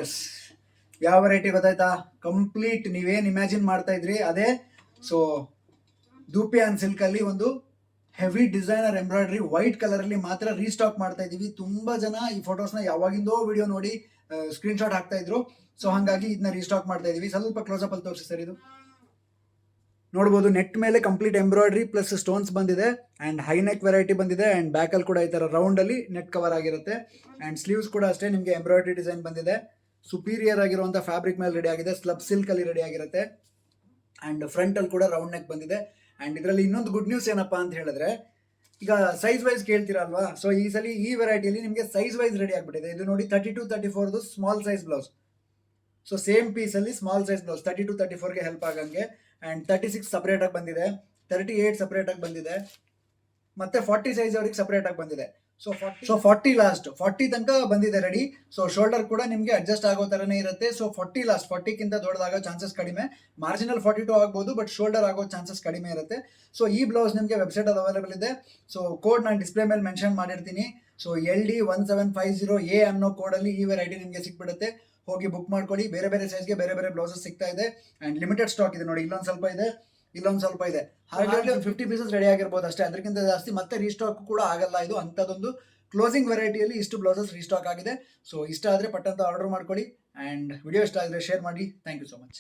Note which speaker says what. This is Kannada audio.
Speaker 1: ಎಸ್, ಯಾವ ವೆರೈಟಿ ಗೊತ್ತಾಯ್ತಾ? ಕಂಪ್ಲೀಟ್ ನೀವೇನು ಇಮ್ಯಾಜಿನ್ ಮಾಡ್ತಾ ಇದ್ರಿ ಅದೇ. ಸೊ ದೂಪಿಯಾನ್ ಸಿಲ್ಕ್ ಅಲ್ಲಿ ಒಂದು heavy designer embroidery white colour ಅಲ್ಲಿ ಮಾತ್ರ ರೀಸ್ಟಾಕ್ ಮಾಡ್ತಾ ಇದೀವಿ. ತುಂಬಾ ಜನ ಈ ಫೋಟೋಸ್ನ ಯಾವಾಗಿಂದೋ ವಿಡಿಯೋ ನೋಡಿ ಸ್ಕ್ರೀನ್ ಶಾಟ್ ಹಾಕ್ತಾ ಇದ್ರು. ಸೊ ಹಾಗಾಗಿ ಇದನ್ನ ರೀಸ್ಟಾಕ್ ಮಾಡ್ತಾ ಇದೀವಿ. ಸ್ವಲ್ಪ ಕ್ಲೋಸಪ್ ಅಲ್ಲಿ ತೋರಿಸಿ ಸರ್. ಇದು ನೋಡ್ಬೋದು, ನೆಟ್ ಮೇಲೆ ಕಂಪ್ಲೀಟ್ ಎಂಬ್ರಾಯ್ಡ್ರಿ ಪ್ಲಸ್ ಸ್ಟೋನ್ಸ್ ಬಂದಿದೆ ಅಂಡ್ ಹೈ ನೆಕ್ ವೆರೈಟಿ ಬಂದಿದೆ ಅಂಡ್ ಬ್ಯಾಕ್ ಅಲ್ಲಿ ಕೂಡ ಈ ತರ ರೌಂಡ್ ಅಲ್ಲಿ ನೆಟ್ ಕವರ್ ಆಗಿರುತ್ತೆ ಅಂಡ್ ಸ್ಲೀವ್ಸ್ ಕೂಡ ಅಷ್ಟೇ ನಿಮಗೆ ಎಂಬ್ರಾಯ್ಡ್ರಿ ಡಿಸೈನ್ ಬಂದಿದೆ. ಸುಪೀರಿಯರ್ ಆಗಿರುವಂತ ಫ್ಯಾಬ್ರಿಕ್ ಮೇಲೆ ರೆಡಿ ಆಗಿದೆ, ಸ್ಲಬ್ ಸಿಲ್ಕ್ ಅಲ್ಲಿ ರೆಡಿ ಆಗಿರುತ್ತೆ ಅಂಡ್ ಫ್ರಂಟ್ ಅಲ್ಲಿ ಕೂಡ ರೌಂಡ್ ನೆಕ್ ಬಂದಿದೆ. ಅಂಡ್ ಇದರಲ್ಲಿ ಇನ್ನೊಂದು ಗುಡ್ ನ್ಯೂಸ್ ಏನಪ್ಪಾ ಅಂತ ಹೇಳಿದ್ರೆ, ಈಗ ಸೈಜ್ ವೈಸ್ ಕೇಳ್ತೀರಲ್ವಾ, ಸೊ ಈ ಸಲ ಈ ವೆರೈಟಿಯಲ್ಲಿ ನಿಮಗೆ ಸೈಜ್ ವೈಸ್ ರೆಡಿ ಆಗ್ಬಿಟ್ಟಿದೆ. ಇದು ನೋಡಿ 32-34 small size blouse. So same piece ಅಲ್ಲಿ ಸ್ಮಾಲ್ ಸೈಜ್ ಬ್ಲೌಸ್ 32-34ಗೆ ಹೆಲ್ಪ್ ಆಗಂಗೆ ಅಂಡ್ 36 ಸಪರೇಟ್ ಆಗಿ ಬಂದಿದೆ, 38 ಸಪರೇಟ್ ಆಗಿ ಬಂದಿದೆ, ಮತ್ತೆ 40 ಸೈಜ್ ಅವರಿಗೆ ಸಪರೇಟ್ ಆಗಿ ಬಂದಿದೆ. ಸೊ 40 ಲಾಸ್ಟ್ 40 ತನಕ ಬಂದಿದೆ ರೆಡಿ. ಸೊ ಶೋಲ್ಡರ್ ಕೂಡ ನಿಮಗೆ ಅಡ್ಜಸ್ಟ್ ಆಗೋ ತರನೇ ಇರುತ್ತೆ. ಸೊ 40 ಲಾಸ್ಟ್ 40ಕ್ಕಿಂತ ದೊಡ್ಡದಾಗೋ ಚಾನ್ಸಸ್ ಕಡಿಮೆ. ಮಾರ್ಜಿನಲ್ 42 ಆಗ್ಬೋದು, ಬಟ್ ಶೋಲ್ಡರ್ ಆಗೋ ಚಾನ್ಸಸ್ ಕಡಿಮೆ ಇರುತ್ತೆ. ಸೊ ಈ ಬ್ಲೌಸ್ ನಿಮಗೆ ವೆಬ್ಸೈಟ್ ಅಲ್ಲಿ ಅವೈಲೇಬಲ್ ಇದೆ. ಸೊ ಕೋಡ್ ನಾನು ಡಿಸ್ಪ್ಲೇ ಮೇಲೆ ಮೆನ್ಷನ್ ಮಾಡಿರ್ತೀನಿ. ಸೊ LD1750A ಅನ್ನೋ ಕೋಡಲ್ಲಿ ಈ ವೆರೈಟಿ ನಿಮಗೆ ಸಿಕ್ಬಿಡುತ್ತೆ. ಹೋಗಿ ಬುಕ್ ಮಾಡ್ಕೊಳ್ಳಿ. ಬೇರೆ ಬೇರೆ ಸೈಜ್ಗೆ ಬೇರೆ ಬೇರೆ ಬ್ಲೌಸಸ್ ಸಿಗ್ತಾ ಇದೆ ಅಂಡ್ ಲಿಮಿಟೆಡ್ ಸ್ಟಾಕ್ ಇದೆ. ನೋಡಿ, ಇಲ್ಲೊಂದು ಸ್ವಲ್ಪ ಇದೆ, ಇಲ್ಲೊಂದು ಸ್ವಲ್ಪ ಇದೆ. ಹಾಗಾಗಿ 50 ಪೀಸಸ್ ರೆಡಿ ಆಗಿರ್ಬೋದು ಅಷ್ಟೇ, ಅದಕ್ಕಿಂತ ಜಾಸ್ತಿ ಮತ್ತೆ ರೀಸ್ಟಾಕ್ ಕೂಡ ಆಗಲ್ಲ. ಇದು ಅಂಥದ್ದೊಂದು ಕ್ಲೋಸಿಂಗ್ ವೆರೈಟಿಯಲ್ಲಿ ಇಷ್ಟು ಬ್ಲೌಸಸ್ ರೀಸ್ಟಾಕ್ ಆಗಿದೆ. ಸೊ ಇಷ್ಟ ಆದರೆ ಪಟ್ಟಂತ ಆರ್ಡರ್ ಮಾಡ್ಕೊಳ್ಳಿ ಅಂಡ್ ವಿಡಿಯೋ ಇಷ್ಟ ಆದರೆ ಶೇರ್ ಮಾಡಿ. Thank you so much.